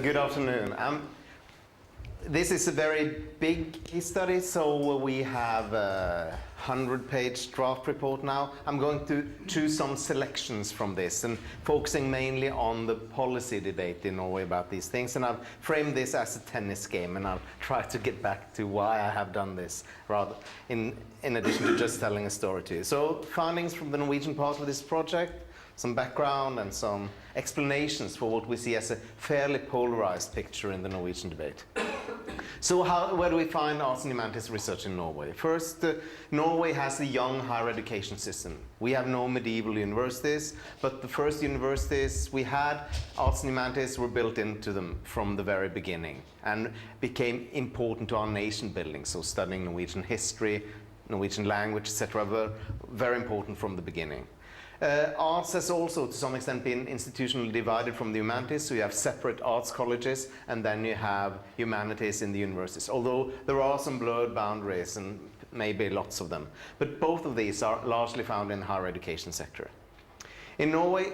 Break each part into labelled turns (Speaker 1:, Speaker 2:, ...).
Speaker 1: and good afternoon. This is a very big case study, so we have a 100-page draft report now. I'm going to choose some selections from this and focusing mainly on the policy debate in Norway about these things. And I've framed this as a tennis game, and I'll try to get back to why I have done this, rather in addition to just telling a story to you. So findings from the Norwegian part of this project, some background and some explanations for what we see as a fairly polarized picture in the Norwegian debate. So where do we find arts and humanities research in Norway? First, Norway has a young higher education system. We have no medieval universities, but the first universities we had, arts and humanities were built into them from the very beginning and became important to our nation building. So studying Norwegian history, Norwegian language, etc., were very important from the beginning. Arts has also, to some extent, been institutionally divided from the humanities, so you have separate arts colleges, and then you have humanities in the universities, although there are some blurred boundaries, and maybe lots of them. But both of these are largely found in the higher education sector. In Norway,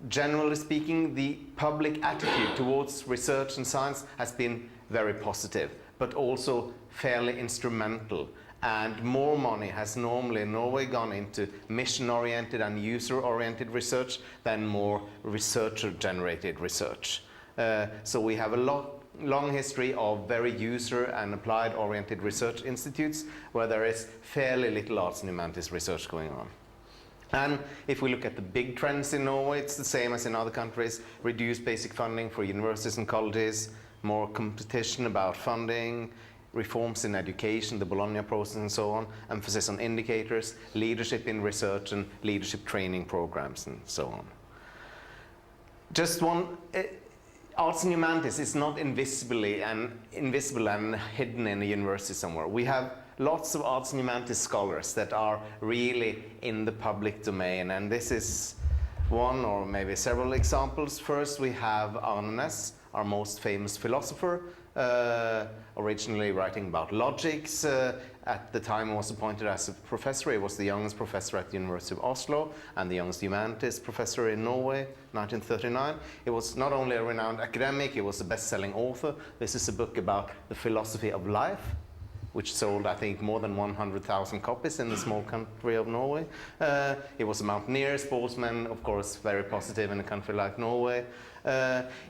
Speaker 1: generally speaking, the public attitude towards research and science has been very positive, but also fairly instrumental. And more money has normally in Norway gone into mission-oriented and user-oriented research than more researcher-generated research. So we have a long history of very user and applied-oriented research institutes where there is fairly little arts and humanities research going on. And if we look at the big trends in Norway, it's the same as in other countries: reduced basic funding for universities and colleges, more competition about funding, reforms in education, the Bologna process and so on, emphasis on indicators, leadership in research and leadership training programs and so on. Just one, arts and humanities is not invisible and hidden in a university somewhere. We have lots of arts and humanities scholars that are really in the public domain, and this is one or maybe several examples. First, we have Arne Næss, our most famous philosopher, originally writing about logics. At the time he was appointed as a professor. He was the youngest professor at the University of Oslo and the youngest humanities professor in Norway, 1939. He was not only a renowned academic, he was a best-selling author. This is a book about the philosophy of life, which sold, I think, more than 100,000 copies in the small country of Norway. He was a mountaineer, sportsman, of course, very positive in a country like Norway.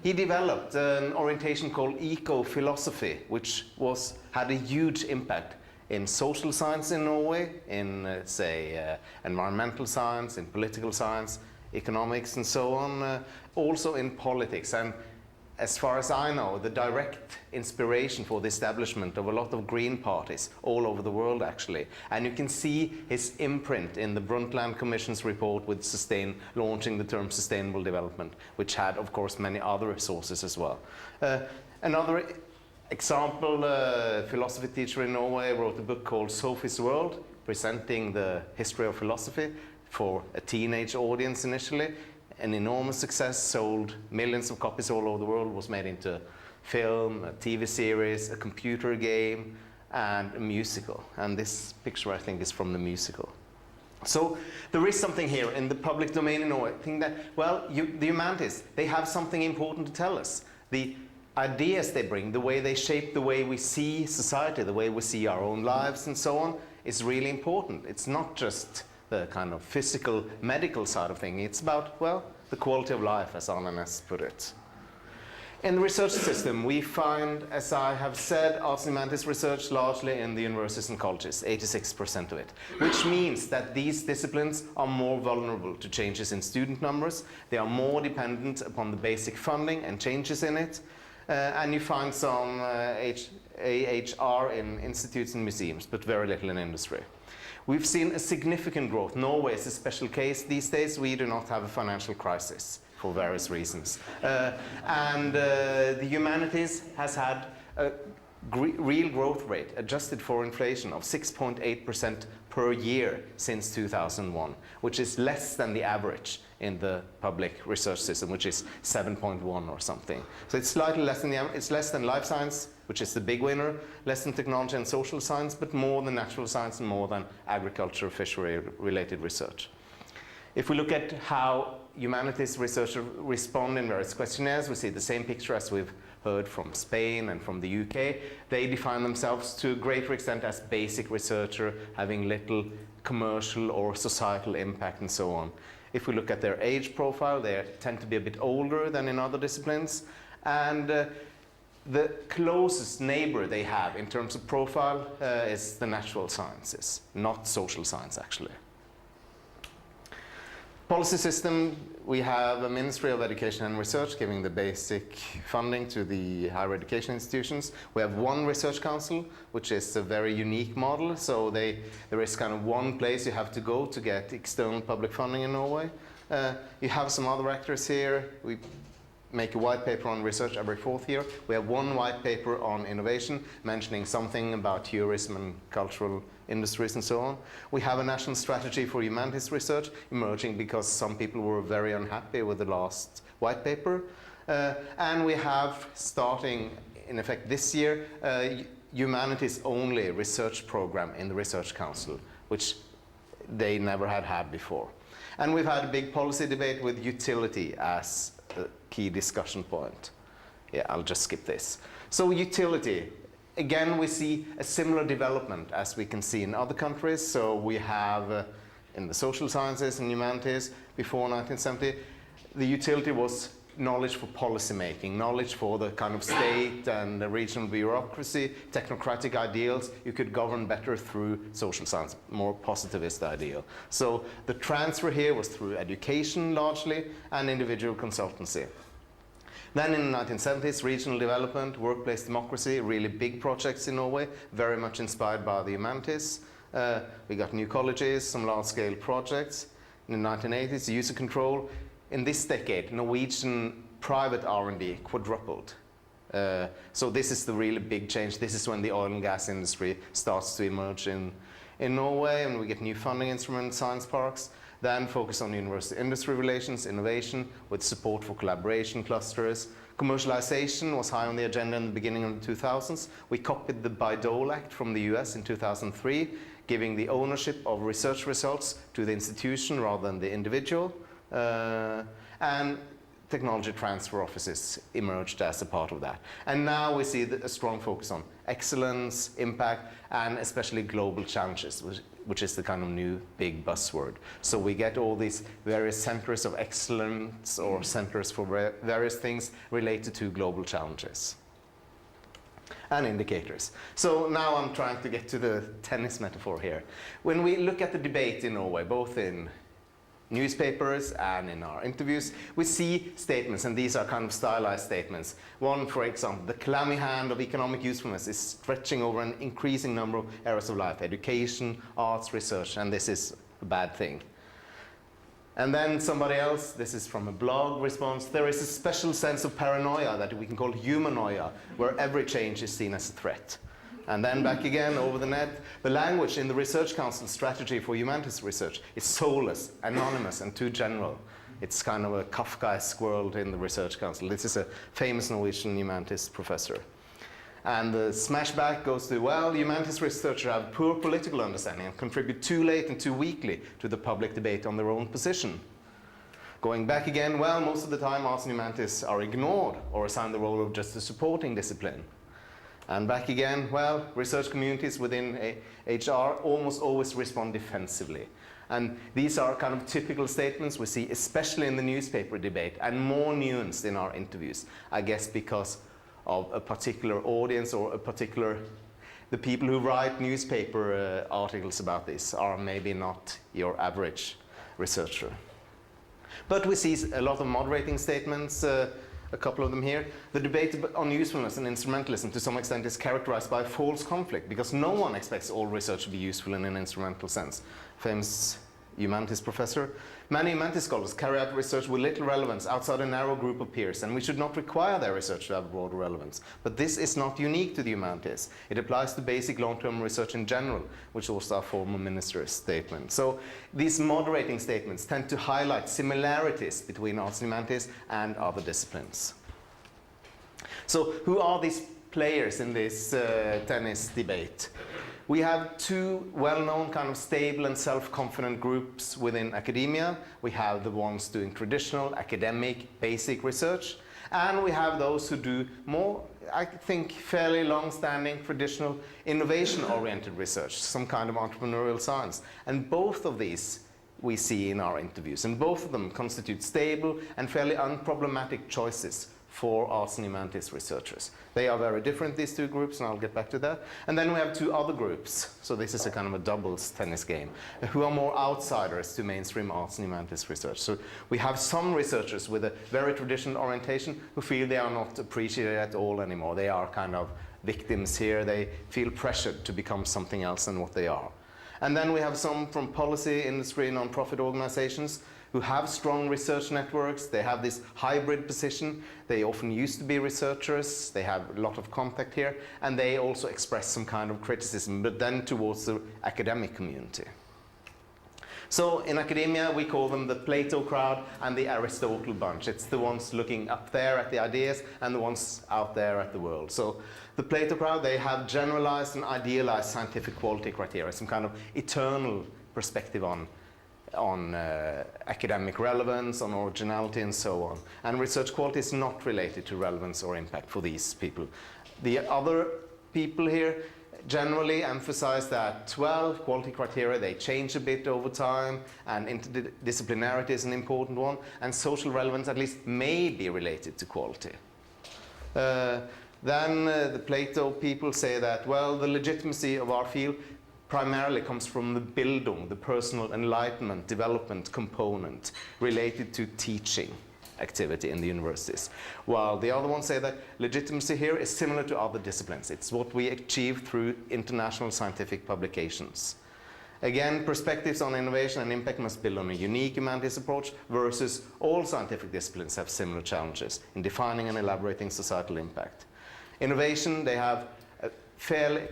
Speaker 1: He developed an orientation called eco-philosophy, which had a huge impact in social science in Norway, in, say, environmental science, in political science, economics, and so on, also in politics. And as far as I know, the direct inspiration for the establishment of a lot of green parties all over the world, actually. And you can see his imprint in the Brundtland Commission's report with launching the term sustainable development, which had, of course, many other sources as well. Another example, a philosophy teacher in Norway wrote a book called Sophie's World, presenting the history of philosophy for a teenage audience initially. An enormous success, sold millions of copies all over the world, was made into film, a TV series, a computer game, and a musical. And this picture, I think, is from the musical. So there is something here in the public domain in Norway. I think that, well, the humanities, they have something important to tell us. The ideas they bring, the way they shape the way we see society, the way we see our own lives and so on, is really important. It's not just the kind of physical, medical side of things. It's about, well, the quality of life, as Arne Næss put it. In the research system, we find, as I have said, arts and humanities research largely in the universities and colleges, 86% of it, which means that these disciplines are more vulnerable to changes in student numbers. They are more dependent upon the basic funding and changes in it. And you find some AHR in institutes and museums, but very little in industry. We've seen a significant growth. Norway is a special case these days. We do not have a financial crisis for various reasons. The humanities has had a real growth rate, adjusted for inflation, of 6.8% per year since 2001, which is less than the average in the public research system, which is 7.1 or something. So it's slightly less than the average. It's less than life science, which is the big winner, less than technology and social science, but more than natural science and more than agriculture, fishery-related research. If we look at how humanities researchers respond in various questionnaires. We see the same picture as we've heard from Spain and from the UK. They define themselves to a greater extent as basic researcher, having little commercial or societal impact and so on. If we look at their age profile, they tend to be a bit older than in other disciplines. And the closest neighbor they have in terms of profile is the natural sciences, not social science actually. Policy system, we have a Ministry of Education and Research giving the basic funding to the higher education institutions. We have one research council, which is a very unique model. So there is kind of one place you have to go to get external public funding in Norway. You have some other actors here. We make a white paper on research every 4th year. We have one white paper on innovation, mentioning something about tourism and cultural industries and so on. We have a national strategy for humanities research emerging because some people were very unhappy with the last white paper. And we have, starting in effect this year, humanities only research program in the Research Council, which they never had before. And we've had a big policy debate with utility as a key discussion point. Yeah, I'll just skip this. So utility. Again, we see a similar development as we can see in other countries. So we have in the social sciences and humanities before 1970, the utility was knowledge for policy making, knowledge for the kind of state and the regional bureaucracy, technocratic ideals. You could govern better through social science, more positivist ideal. So the transfer here was through education largely and individual consultancy. Then in the 1970s, regional development, workplace democracy, really big projects in Norway, very much inspired by the humanities. We got new colleges, some large-scale projects. In the 1980s, user control. In this decade, Norwegian private R&D quadrupled. So this is the really big change. This is when the oil and gas industry starts to emerge in Norway, and we get new funding instruments, science parks. Then focus on university-industry relations, innovation, with support for collaboration clusters. Commercialization was high on the agenda in the beginning of the 2000s. We copied the Bayh-Dole Act from the US in 2003, giving the ownership of research results to the institution rather than the individual. And technology transfer offices emerged as a part of that. And now we see a strong focus on excellence, impact, and especially global challenges, which is the kind of new big buzzword. So we get all these various centers of excellence or centers for various things related to global challenges. And indicators. So now I'm trying to get to the tennis metaphor here. When we look at the debate in Norway, both in newspapers and in our interviews, we see statements, and these are kind of stylized statements. One, for example, the clammy hand of economic usefulness is stretching over an increasing number of areas of life, education, arts, research, and this is a bad thing. And then somebody else, this is from a blog response, there is a special sense of paranoia that we can call humanoia, where every change is seen as a threat. And then back again over the net, the language in the Research Council strategy for humanities research is soulless, anonymous, and too general. It's kind of a Kafkaesque world in the Research Council. This is a famous Norwegian humanities professor. And the smashback goes to, well, humanities researchers have poor political understanding and contribute too late and too weakly to the public debate on their own position. Going back again, well, most of the time arts and humanities are ignored or assigned the role of just a supporting discipline. And back again, well, research communities within HR almost always respond defensively. And these are kind of typical statements we see, especially in the newspaper debate, and more nuanced in our interviews, I guess because of a particular audience or the people who write newspaper articles about this are maybe not your average researcher. But we see a lot of moderating statements, a couple of them here. The debate on usefulness and instrumentalism to some extent is characterized by a false conflict because no one expects all research to be useful in an instrumental sense. Famous humanities professor. Many humanities scholars carry out research with little relevance outside a narrow group of peers, and we should not require their research to have broad relevance. But this is not unique to the humanities. It applies to basic long-term research in general, which was our former minister's statement. So these moderating statements tend to highlight similarities between arts and humanities and other disciplines. So who are these players in this tennis debate? We have two well-known kind of stable and self-confident groups within academia. We have the ones doing traditional, academic, basic research, and we have those who do more, I think, fairly long-standing, traditional, innovation-oriented research, some kind of entrepreneurial science. And both of these we see in our interviews, and both of them constitute stable and fairly unproblematic choices for arts and humanities researchers. They are very different, these two groups, and I'll get back to that. And then we have two other groups, so this is a kind of a doubles tennis game, who are more outsiders to mainstream arts and humanities research. So we have some researchers with a very traditional orientation who feel they are not appreciated at all anymore. They are kind of victims here. They feel pressured to become something else than what they are. And then we have some from policy, industry, non-profit organizations who have strong research networks. They have this hybrid position. They often used to be researchers. They have a lot of contact here. And they also express some kind of criticism, but then towards the academic community. So in academia, we call them the Plato crowd and the Aristotle bunch. It's the ones looking up there at the ideas and the ones out there at the world. So the Plato crowd, they have generalized and idealized scientific quality criteria, some kind of eternal perspective on academic relevance, on originality, and so on. And research quality is not related to relevance or impact for these people. The other people here generally emphasize that, well, quality criteria, they change a bit over time, and interdisciplinarity is an important one, and social relevance at least may be related to quality. Then the Plato people say that, well, the legitimacy of our field primarily comes from the Bildung, the personal enlightenment, development component related to teaching activity in the universities. While the other ones say that legitimacy here is similar to other disciplines. It's what we achieve through international scientific publications. Again, perspectives on innovation and impact must build on a unique humanities approach versus all scientific disciplines have similar challenges in defining and elaborating societal impact. Innovation, they have fairly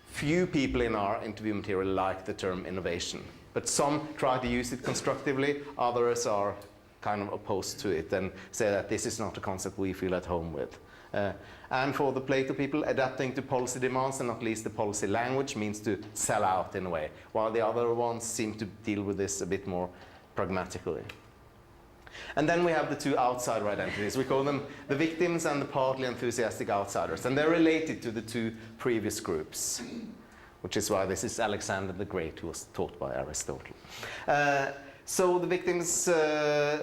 Speaker 1: few people in our interview material like the term innovation, but some try to use it constructively, others are kind of opposed to it and say that this is not a concept we feel at home with. And for the Plato people, adapting to policy demands and not least the policy language means to sell out in a way, while the other ones seem to deal with this a bit more pragmatically. And then we have the two outsider identities. We call them the victims and the partly enthusiastic outsiders. And they're related to the two previous groups, which is why this is Alexander the Great, who was taught by Aristotle. So the victims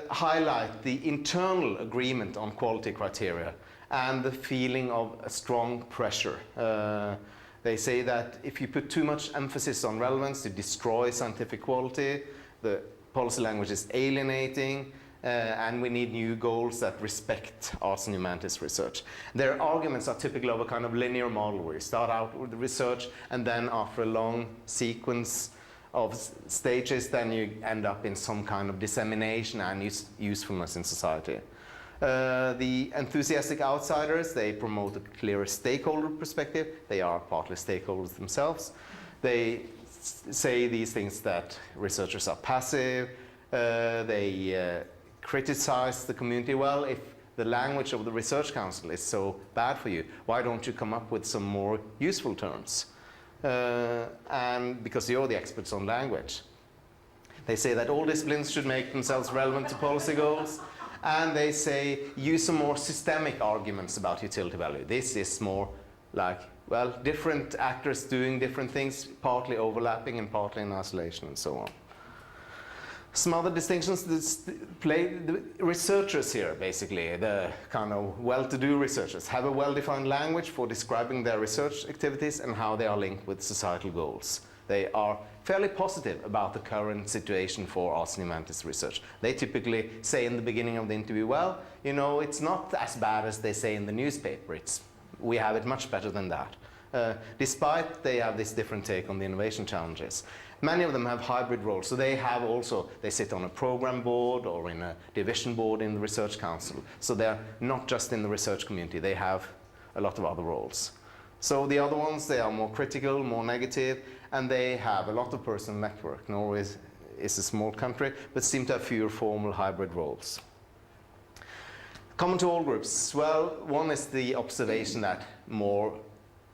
Speaker 1: highlight the internal agreement on quality criteria and the feeling of a strong pressure. They say that if you put too much emphasis on relevance, you destroy scientific quality, the policy language is alienating, and we need new goals that respect arts and humanities research. Their arguments are typical of a kind of linear model where you start out with the research and then after a long sequence of stages, then you end up in some kind of dissemination and usefulness in society. The enthusiastic outsiders, they promote a clearer stakeholder perspective. They are partly stakeholders themselves. They say these things that researchers are passive. They criticize the community. Well, if the language of the research council is so bad for you, why don't you come up with some more useful terms? And because you're the experts on language. They say that all disciplines should make themselves relevant to policy goals. And they say, use some more systemic arguments about utility value. This is more like, well, different actors doing different things, partly overlapping and partly in isolation and so on. Some other distinctions, the researchers here, basically, the kind of well-to-do researchers, have a well-defined language for describing their research activities and how they are linked with societal goals. They are fairly positive about the current situation for arts and humanities research. They typically say in the beginning of the interview, well, you know, it's not as bad as they say in the newspaper. We have it much better than that. Despite they have this different take on the innovation challenges. Many of them have hybrid roles, so they sit on a program board or in a division board in the research council. So they're not just in the research community, they have a lot of other roles. So the other ones, they are more critical, more negative, and they have a lot of personal network. Norway is a small country, but seem to have fewer formal hybrid roles. Common to all groups, well, one is the observation that more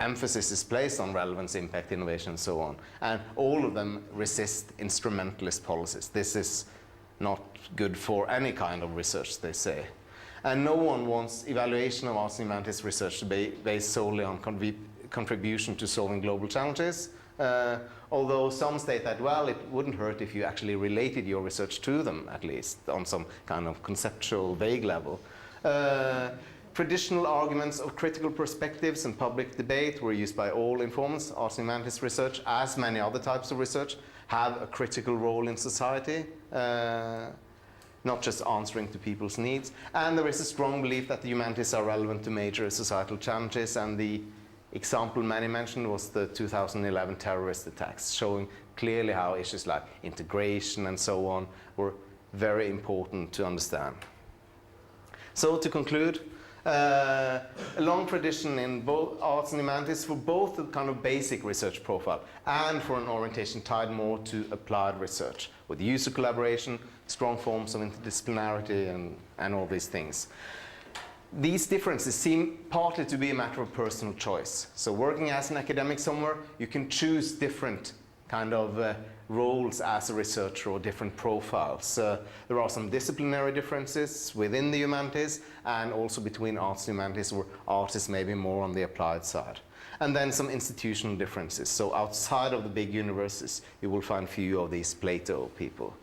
Speaker 1: emphasis is placed on relevance, impact, innovation, and so on. And all of them resist instrumentalist policies. This is not good for any kind of research, they say. And no one wants evaluation of arts and humanities research to be based solely on contribution to solving global challenges. Although some state that, well, it wouldn't hurt if you actually related your research to them, at least, on some kind of conceptual, vague level. Traditional arguments of critical perspectives and public debate were used by all informants. Arts and humanities research, as many other types of research, have a critical role in society, not just answering to people's needs. And there is a strong belief that the humanities are relevant to major societal challenges, and the example many mentioned was the 2011 terrorist attacks, showing clearly how issues like integration and so on were very important to understand. So to conclude, a long tradition in both arts and humanities for both the kind of basic research profile and for an orientation tied more to applied research with user collaboration, strong forms of interdisciplinarity and all these things. These differences seem partly to be a matter of personal choice. So working as an academic somewhere, you can choose different kind of roles as a researcher or different profiles. There are some disciplinary differences within the humanities and also between arts and humanities, where art is maybe more on the applied side. And then some institutional differences. So outside of the big universities, you will find few of these Plato people.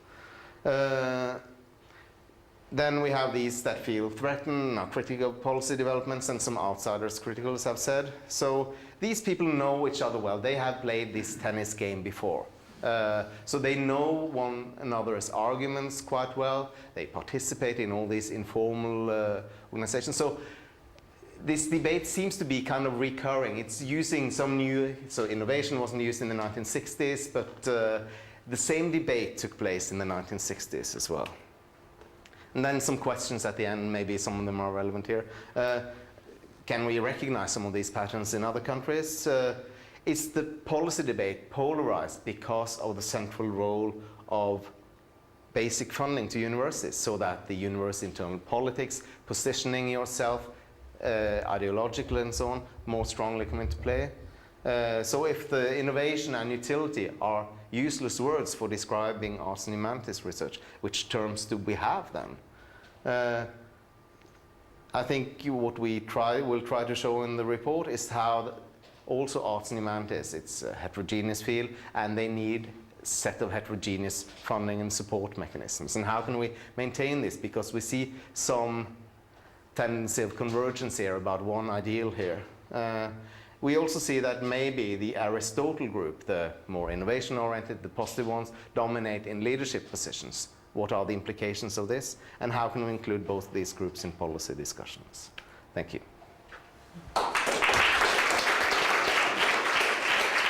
Speaker 1: Then we have these that feel threatened, are critical of policy developments, and some outsiders critical, as I've said. So these people know each other well. They have played this tennis game before. So they know one another's arguments quite well. They participate in all these informal organizations. So this debate seems to be kind of recurring. It's using some new, so innovation wasn't used in the 1960s, but the same debate took place in the 1960s as well. And then some questions at the end, maybe some of them are relevant here. Can we recognize some of these patterns in other countries? Is the policy debate polarized because of the central role of basic funding to universities, so that the university internal politics, positioning yourself, ideological and so on, more strongly come into play? So if the innovation and utility are useless words for describing arts and humanities research, which terms do we have then? I think what we will try to show in the report is how also arts and humanities, it's a heterogeneous field, and they need a set of heterogeneous funding and support mechanisms. And how can we maintain this? Because we see some tendency of convergence here about one ideal here. We also see that maybe the Aristotle group, the more innovation-oriented, the positive ones, dominate in leadership positions. What are the implications of this? And how can we include both these groups in policy discussions? Thank you.